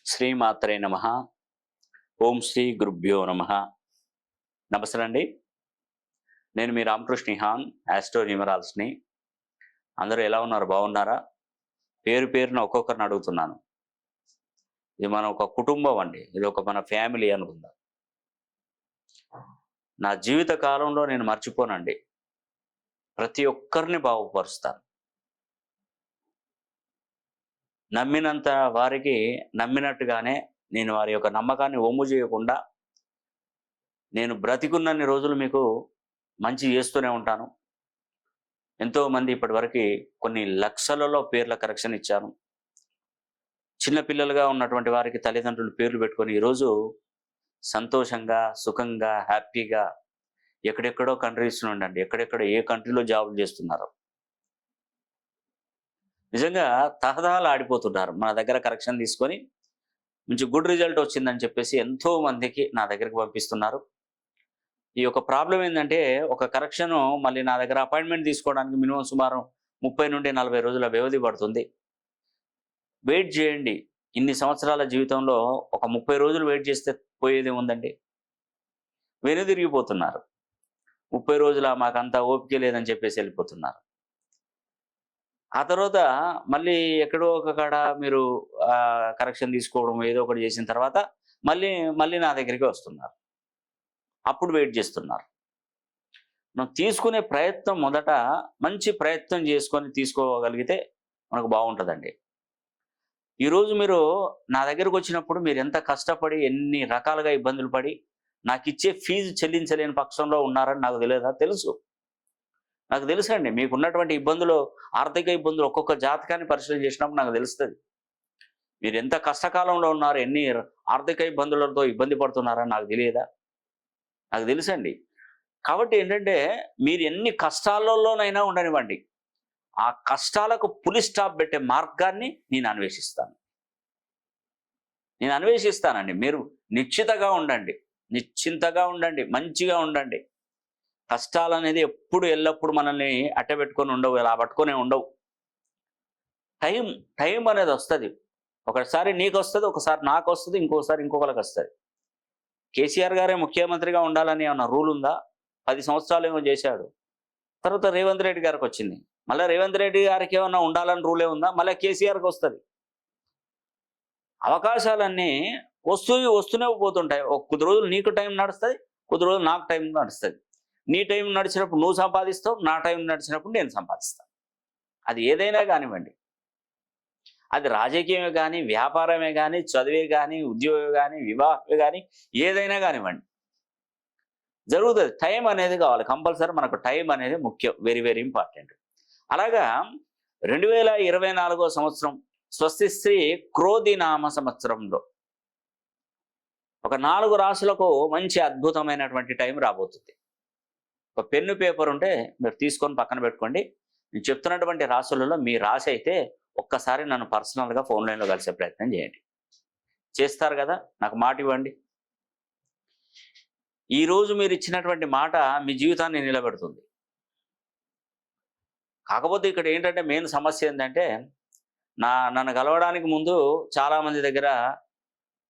శ్రీమాత్రే నమః. ఓం శ్రీ గురుభ్యో నమః. నమస్తే అండి. నేను మీ రామకృష్ణ నిహాన్, ఆస్ట్రో న్యూమరాల్స్ని. అందరూ ఎలా ఉన్నారు? బాగున్నారా? పేరు పేరున ఒక్కొక్కరిని అడుగుతున్నాను. ఇది మన ఒక కుటుంబం అండి. ఇది ఒక మన ఫ్యామిలీ అనుకుందాం. నా జీవిత కాలంలో నేను మర్చిపోనండి. ప్రతి ఒక్కరిని బాగుపరుస్తాను. నమ్మినంత వారికి నమ్మినట్టుగానే నేను వారి యొక్క నమ్మకాన్ని ఒమ్ము చేయకుండా నేను బ్రతికున్నన్ని రోజులు మీకు మంచి చేస్తూనే ఉంటాను. ఎంతోమంది ఇప్పటివరకు కొన్ని లక్షలలో పేర్ల కరెక్షన్ ఇచ్చాను. చిన్నపిల్లలుగా ఉన్నటువంటి వారికి తల్లిదండ్రులు పేర్లు పెట్టుకొని ఈరోజు సంతోషంగా, సుఖంగా, హ్యాపీగా ఎక్కడెక్కడో కంట్రీస్ నుండి ఎక్కడెక్కడో ఏ కంట్రీలో జాబులు చేస్తున్నారు. నిజంగా తహతహలు ఆడిపోతున్నారు. మన దగ్గర కరెక్షన్ తీసుకొని మంచి గుడ్ రిజల్ట్ వచ్చిందని చెప్పేసి ఎంతో మందికి నా దగ్గరికి పంపిస్తున్నారు. ఈ యొక్క ప్రాబ్లం ఏంటంటే, ఒక కరెక్షన్ మళ్ళీ నా దగ్గర అపాయింట్మెంట్ తీసుకోవడానికి మినిమం సుమారు 30 నుండి 40 రోజుల వ్యవధి పడుతుంది. వెయిట్ చేయండి. ఇన్ని సంవత్సరాల జీవితంలో ఒక 30 రోజులు వెయిట్ చేస్తే పోయేది ఉందండి. వెనుదిరిగిపోతున్నారు. 30 రోజుల మాకంతా ఓపిక లేదని చెప్పేసి వెళ్ళిపోతున్నారు. ఆ తర్వాత మళ్ళీ ఎక్కడో ఒక కాడ మీరు కరెక్షన్ తీసుకోవడం ఏదో ఒకటి చేసిన తర్వాత మళ్ళీ నా దగ్గరికి వస్తున్నారు. అప్పుడు వెయిట్ చేస్తున్నారు. మనం తీసుకునే ప్రయత్నం మొదట మంచి ప్రయత్నం చేసుకొని తీసుకోగలిగితే మనకు బాగుంటుందండి. ఈరోజు మీరు నా దగ్గరకు వచ్చినప్పుడు మీరు ఎంత కష్టపడి ఎన్ని రకాలుగా ఇబ్బందులు పడి నాకు ఇచ్చే ఫీజు చెల్లించలేని పక్షంలో ఉన్నారని నాకు తెలియదా? తెలుసు. నాకు తెలుసండి. మీకున్నటువంటి ఇబ్బందులు, ఆర్థిక ఇబ్బందులు ఒక్కొక్క జాతకాన్ని పరిశీలన చేసినప్పుడు నాకు తెలుస్తుంది. మీరు ఎంత కష్టకాలంలో ఉన్నారు, ఎన్ని ఆర్థిక ఇబ్బందులతో ఇబ్బంది పడుతున్నారని నాకు తెలియదా? నాకు తెలుసండి. కాబట్టి ఏంటంటే, మీరు ఎన్ని కష్టాలలోనైనా ఉండనివ్వండి, ఆ కష్టాలకు పులి స్టాప్ పెట్టే మార్గాన్ని నేను అన్వేషిస్తానండి. మీరు నిశ్చింతగా ఉండండి, మంచిగా ఉండండి. కష్టాలు అనేది ఎప్పుడు ఎల్లప్పుడు మనల్ని అట్టబెట్టుకొని ఉండవు, ఇలా పట్టుకొనే ఉండవు. టైం అనేది వస్తుంది. ఒకసారి నీకు వస్తుంది, ఒకసారి నాకు వస్తుంది, ఇంకోసారి ఇంకొకరికి వస్తుంది. కేసీఆర్ గారే ముఖ్యమంత్రిగా ఉండాలని ఏమన్నా రూల్ ఉందా? 10 సంవత్సరాలు ఏమో చేశాడు. తర్వాత రేవంత్ రెడ్డి గారికి వచ్చింది. మళ్ళీ రేవంత్ రెడ్డి గారికి ఏమన్నా ఉండాలని రూలే ఉందా? మళ్ళీ కేసీఆర్కి వస్తుంది. అవకాశాలన్నీ వస్తూనే పోతుంటాయి. కొద్ది రోజులు నీకు టైం నడుస్తుంది, కొద్ది రోజులు నాకు టైం నడుస్తుంది. నీ టైం నడిచినప్పుడు నువ్వు సంపాదిస్తావు, నా టైం నడిచినప్పుడు నేను సంపాదిస్తాను. అది ఏదైనా కానివ్వండి. అది రాజకీయమే కానీ, వ్యాపారమే కానీ, చదివే కానీ, ఉద్యోగం కానీ, వివాహమే కానీ, ఏదైనా కానివ్వండి జరుగుతుంది. టైం అనేది కావాలి కంపల్సరీ. మనకు టైం అనేది ముఖ్యం, వెరీ వెరీ ఇంపార్టెంట్. అలాగా 2024 సంవత్సరం స్వస్తి శ్రీ క్రోధి నామ సంవత్సరంలో ఒక 4 రాశులకు మంచి అద్భుతమైనటువంటి టైం రాబోతుంది. ఒక పెన్ను పేపర్ ఉంటే మీరు తీసుకొని పక్కన పెట్టుకోండి. నేను చెప్తున్నటువంటి రాశులలో మీ రాశి అయితే ఒక్కసారి నన్ను పర్సనల్గా ఫోన్ లైన్లో కలిసే ప్రయత్నం చేయండి. చేస్తారు కదా? నాకు మాట ఇవ్వండి. ఈరోజు మీరు ఇచ్చినటువంటి మాట మీ జీవితాన్ని నిలబెడుతుంది. కాకపోతే ఇక్కడ ఏంటంటే మెయిన్ సమస్య ఏంటంటే, నన్ను కలవడానికి ముందు చాలామంది దగ్గర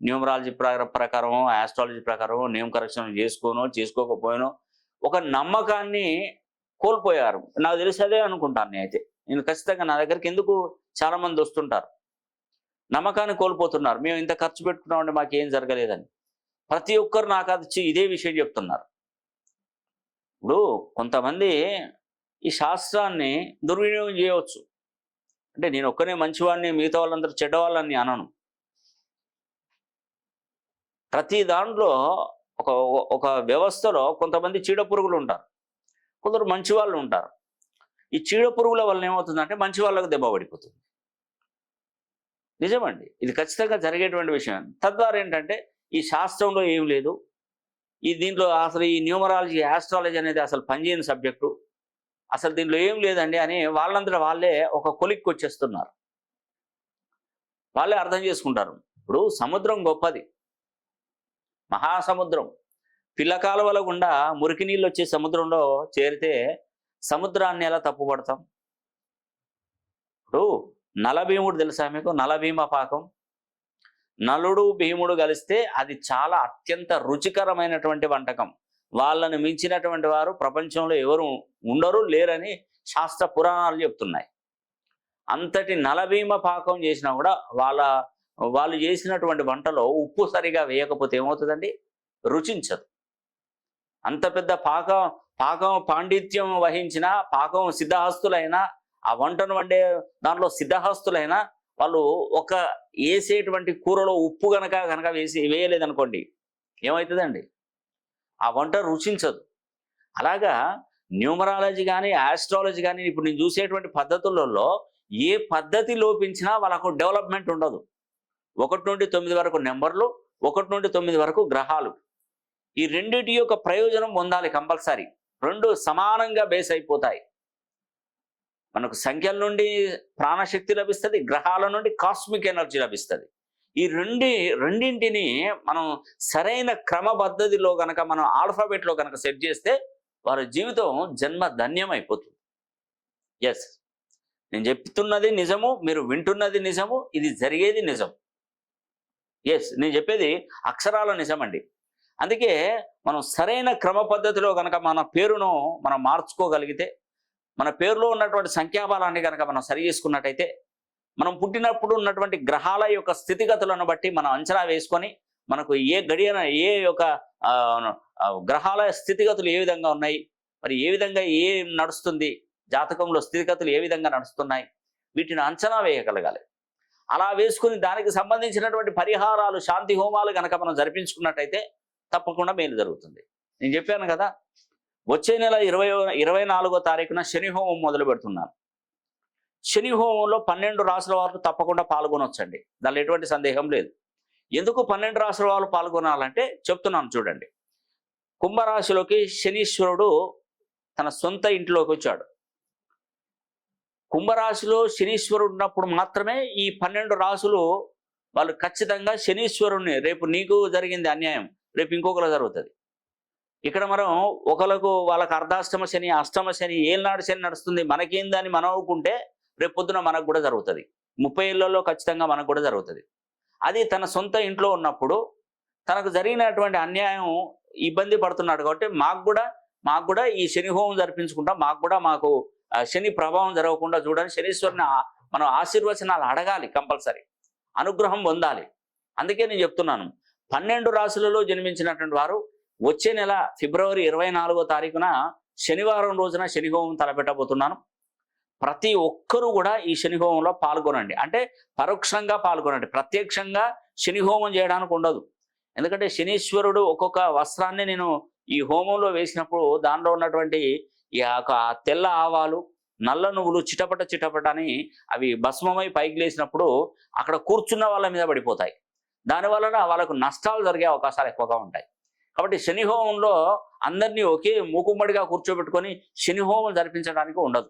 న్యూమరాలజీ ప్రకారం, ఆస్ట్రాలజీ ప్రకారం నేమ్ కరెక్షన్ చేసుకోకపోయానో ఒక నమ్మకాన్ని కోల్పోయారు. నాకు తెలిసేదే అనుకుంటాను. నేను ఖచ్చితంగా నా దగ్గరికి ఎందుకు చాలామంది వస్తుంటారు, నమ్మకాన్ని కోల్పోతున్నారు. మేము ఇంత ఖర్చు పెట్టుకున్నామంటే మాకేం జరగలేదని ప్రతి ఒక్కరు నాకు అది ఇదే విషయం చెప్తున్నారు. ఇప్పుడు కొంతమంది ఈ శాస్త్రాన్ని దుర్వినియోగం చేయవచ్చు. అంటే నేను ఒక్కనే మంచివాడిని, మిగతా వాళ్ళందరూ చెడ్డవాళ్ళని అనను. ప్రతి దాంట్లో ఒక వ్యవస్థలో కొంతమంది చీడ పురుగులు ఉంటారు, కొందరు మంచి వాళ్ళు ఉంటారు. ఈ చీడ పురుగుల వల్ల ఏమవుతుందంటే మంచి వాళ్ళకు దెబ్బ పడిపోతుంది. నిజమండి, ఇది ఖచ్చితంగా జరిగేటువంటి విషయం. తద్వారా ఏంటంటే ఈ శాస్త్రంలో ఏం లేదు, దీంట్లో అసలు ఈ న్యూమరాలజీ, ఆస్ట్రాలజీ అనేది అసలు పనిచేయని సబ్జెక్టు, అసలు దీంట్లో ఏం లేదండి అని వాళ్ళందరూ వాళ్ళే ఒక కొలిక్కి వచ్చేస్తున్నారు. వాళ్ళే అర్థం చేసుకుంటారు. ఇప్పుడు సముద్రం గొప్పది, మహాసముద్రం. పిల్లకాలువల గుండా మురికి నీళ్ళు వచ్చి సముద్రంలో చేరితే సముద్రాన్ని ఎలా తప్పుపడతాం? ఇప్పుడు నలభీముడు తెలుసా మీకు? నలభీమ పాకం. నలుడు భీముడు కలిస్తే అది చాలా అత్యంత రుచికరమైనటువంటి వంటకం. వాళ్ళని మించినటువంటి వారు ప్రపంచంలో ఎవరు ఉండరు, లేరని శాస్త్ర పురాణాలు చెప్తున్నాయి. అంతటి నలభీమ పాకం చేసినా కూడా వాళ్ళు చేసినటువంటి వంటలో ఉప్పు సరిగా వేయకపోతే ఏమవుతుందండి? రుచించదు. అంత పెద్ద పాకం పాండిత్యం వహించిన పాకం సిద్ధహస్తులైనా, ఆ వంటను వండే దాంట్లో సిద్ధహస్తులైనా వాళ్ళు ఒక వేసేటువంటి కూరలో ఉప్పు గనక వేయలేదనుకోండి, ఏమవుతుందండి? ఆ వంట రుచించదు. అలాగా న్యూమరాలజీ కానీ, ఆస్ట్రాలజీ కానీ, ఇప్పుడు నేను చూసేటువంటి పద్ధతులలో ఏ పద్ధతి లోపించినా వాళ్ళకు డెవలప్మెంట్ ఉండదు. 1 నుండి 9 వరకు నెంబర్లు, 1 నుండి 9 వరకు గ్రహాలు. ఈ రెండిటి యొక్క ప్రయోజనం పొందాలి కంపల్సరీ. రెండు సమానంగా బేస్ అయిపోతాయి. మనకు సంఖ్యల నుండి ప్రాణశక్తి లభిస్తుంది, గ్రహాల నుండి కాస్మిక్ ఎనర్జీ లభిస్తుంది. ఈ రెండింటిని మనం సరైన క్రమపద్ధతిలో కనుక మనం ఆల్ఫాబెట్లో కనుక సెట్ చేస్తే వారి జీవితం జన్మ ధన్యం అయిపోతుంది. ఎస్, నేను చెప్తున్నది నిజము, మీరు వింటున్నది నిజము, ఇది జరిగేది నిజం. ఎస్, నేను చెప్పేది అక్షరాల నిజమండి. అందుకే మనం సరైన క్రమ పద్ధతిలో కనుక మన పేరును మనం మార్చుకోగలిగితే, మన పేరులో ఉన్నటువంటి సంఖ్యాబలాన్ని కనుక మనం సరి చేసుకున్నట్టయితే, మనం పుట్టినప్పుడు ఉన్నటువంటి గ్రహాల యొక్క స్థితిగతులను బట్టి మనం అంచనా వేసుకొని, మనకు ఏ గడియన ఏ యొక్క గ్రహాల స్థితిగతులు ఏ విధంగా ఉన్నాయి, మరి ఏ విధంగా ఏం నడుస్తుంది, జాతకంలో స్థితిగతులు ఏ విధంగా నడుస్తున్నాయి, వీటిని అంచనా వేయగలగాలి. అలా వేసుకుని దానికి సంబంధించినటువంటి పరిహారాలు, శాంతి హోమాలు కనుక మనం జరిపించుకున్నట్టయితే తప్పకుండా మేలు జరుగుతుంది. నేను చెప్పాను కదా, వచ్చే నెల 24వ తారీఖున శని హోమం మొదలు పెడుతున్నాను. శని హోమంలో 12 రాసుల వారు తప్పకుండా పాల్గొనవచ్చండి, దానిలో ఎటువంటి సందేహం లేదు. ఎందుకు 12 రాసుల వాళ్ళు పాల్గొనాలంటే చెప్తున్నాను చూడండి. కుంభరాశిలోకి శనీశ్వరుడు తన సొంత ఇంట్లోకి వచ్చాడు. కుంభరాశిలో శనీశ్వరుడు ఉన్నప్పుడు మాత్రమే ఈ 12 రాసులు వాళ్ళు ఖచ్చితంగా శనీశ్వరుణ్ణి, రేపు నీకు జరిగింది అన్యాయం, రేపు ఇంకొకరు జరుగుతుంది. ఇక్కడ మనం వాళ్ళకి అర్ధాష్టమ శని, అష్టమ శని, ఏళ్ళనాడు శని నడుస్తుంది, మనకేందని మనం అనుకుంటే రేపు పొద్దున మనకు కూడా జరుగుతుంది. 30 ఏళ్లలో ఖచ్చితంగా మనకు కూడా జరుగుతుంది. అది తన సొంత ఇంట్లో ఉన్నప్పుడు తనకు జరిగినటువంటి అన్యాయం ఇబ్బంది పడుతున్నాడు కాబట్టి మాకు కూడా ఈ శని హోమం జరిపించుకుంటాం, మాకు శని ప్రభావం జరగకుండా చూడని శనీశ్వరుని మనం ఆశీర్వచనాలు అడగాలి, కంపల్సరీ అనుగ్రహం పొందాలి. అందుకే నేను చెప్తున్నాను, 12 రాశులలో జన్మించినటువంటి వారు వచ్చే నెల ఫిబ్రవరి 24వ తారీఖున శనివారం రోజున శని హోమం తలపెట్టబోతున్నాను. ప్రతి ఒక్కరూ కూడా ఈ శని హోమంలో పాల్గొనండి. అంటే పరోక్షంగా పాల్గొనండి, ప్రత్యక్షంగా శని హోమం చేయడానికి ఉండదు. ఎందుకంటే శనీశ్వరుడు ఒక్కొక్క వస్త్రాన్ని నేను ఈ హోమంలో వేసినప్పుడు దానిలో ఉన్నటువంటి ఈ తెల్ల ఆవాలు, నల్ల నువ్వులు చిటపట అని అవి భస్మమై పైకి లేసినప్పుడు అక్కడ కూర్చున్న వాళ్ళ మీద పడిపోతాయి. దానివలన వాళ్ళకు నష్టాలు జరిగే అవకాశాలు ఎక్కువగా ఉంటాయి. కాబట్టి శని హోమంలో అందరినీ ఒకే మూకుమ్మడిగా కూర్చోబెట్టుకొని శని హోమం జరిపించడానికి ఉండదు.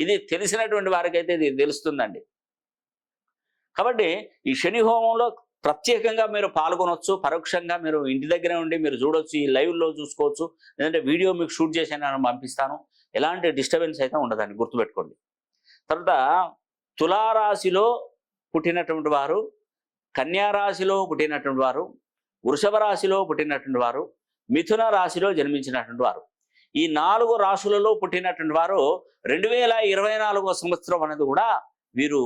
ఇది తెలిసినటువంటి వారికైతే ఇది తెలుస్తుందండి. కాబట్టి ఈ శని హోమంలో ప్రత్యేకంగా మీరు పాల్గొనవచ్చు, పరోక్షంగా మీరు ఇంటి దగ్గర ఉండి మీరు చూడొచ్చు, ఈ లైవ్లో చూసుకోవచ్చు, లేదంటే వీడియో మీకు షూట్ చేసి నేను పంపిస్తాను. ఎలాంటి డిస్టర్బెన్స్ అయితే ఉండదని గుర్తుపెట్టుకోండి. తర్వాత తులారాశిలో పుట్టినటువంటి వారు, కన్యారాశిలో పుట్టినటువంటి వారు, వృషభ రాశిలో పుట్టినటువంటి వారు, మిథున రాశిలో జన్మించినటువంటి వారు, ఈ 4 రాశులలో పుట్టినటువంటి వారు 2024వ సంవత్సరం అనేది కూడా వీరు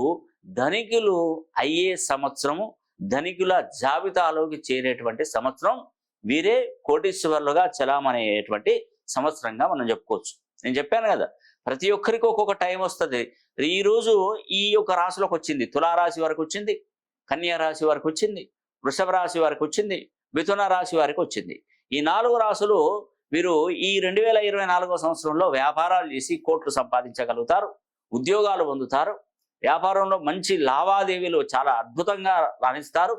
ధనికులు అయ్యే సంవత్సరము, ధనికుల జాబితాలోకి చేరేటువంటి సంవత్సరం, వీరే కోటీశ్వరులుగా చలామణయ్యేటువంటి సంవత్సరంగా మనం చెప్పుకోవచ్చు. నేను చెప్పాను కదా, ప్రతి ఒక్కరికి ఒక్కొక్క టైం వస్తుంది. ఈరోజు ఈ యొక్క రాశిలోకి వచ్చింది, తులారాశి వరకు వచ్చింది, కన్యా రాశి వరకు వచ్చింది, వృషభ రాశి వారికి వచ్చింది, మిథున రాశి వారికి వచ్చింది. ఈ 4 రాశులు వీరు ఈ 2024వ సంవత్సరంలో వ్యాపారాలు చేసి కోట్లు సంపాదించగలుగుతారు, ఉద్యోగాలు పొందుతారు, వ్యాపారంలో మంచి లావాదేవీలు చాలా అద్భుతంగా రాణిస్తారు.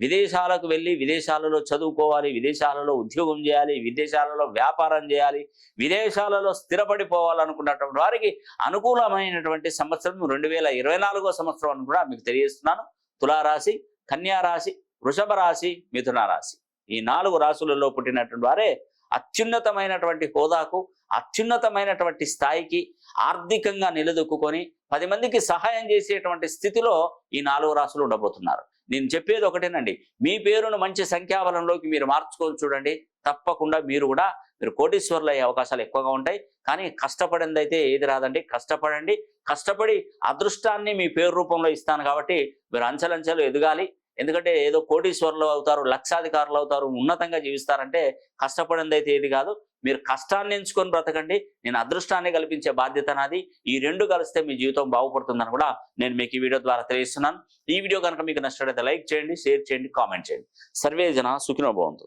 విదేశాలకు వెళ్ళి విదేశాలలో చదువుకోవాలి, విదేశాలలో ఉద్యోగం చేయాలి, విదేశాలలో వ్యాపారం చేయాలి, విదేశాలలో స్థిరపడిపోవాలనుకున్నటువంటి వారికి అనుకూలమైనటువంటి సంవత్సరం 2024వ సంవత్సరం అని కూడా మీకు తెలియజేస్తున్నాను. తులారాశి, కన్యారాశి, వృషభ రాశి, మిథున రాశి, ఈ 4 రాశులలో పుట్టినటువంటి వారే అత్యున్నతమైనటువంటి హోదాకు, అత్యున్నతమైనటువంటి స్థాయికి ఆర్థికంగా నిలదొక్కుని 10 మందికి సహాయం చేసేటువంటి స్థితిలో ఈ 4 రాశులు ఉండబోతున్నారు. నేను చెప్పేది ఒకటేనండి, మీ పేరును మంచి సంఖ్యాబలంలోకి మీరు మార్చుకొని చూడండి. తప్పకుండా మీరు కోటీశ్వరులు అయ్యే అవకాశాలు ఎక్కువగా ఉంటాయి. కానీ కష్టపడింది అయితే ఏది రాదండి. కష్టపడండి. కష్టపడి అదృష్టాన్ని మీ పేరు రూపంలో ఇస్తాను కాబట్టి మీరు అంచెలంచెలు ఎదగాలి. ఎందుకంటే ఏదో కోటీశ్వరులు అవుతారు, లక్షాధికారులు అవుతారు, ఉన్నతంగా జీవిస్తారంటే కష్టపడింది అయితే ఏది కాదు. మీరు కష్టాన్ని ఎంచుకొని బ్రతకండి. నేను అదృష్టాన్ని కల్పించే బాధ్యత నాది. ఈ రెండు కలిస్తే మీ జీవితం బాగుపడుతుందని కూడా నేను మీకు ఈ వీడియో ద్వారా తెలియజేస్తున్నాను. ఈ వీడియో కనుక మీకు నచ్చినట్లయితే లైక్ చేయండి, షేర్ చేయండి, కామెంట్ చేయండి. సర్వే జన సుఖినో భవంతు.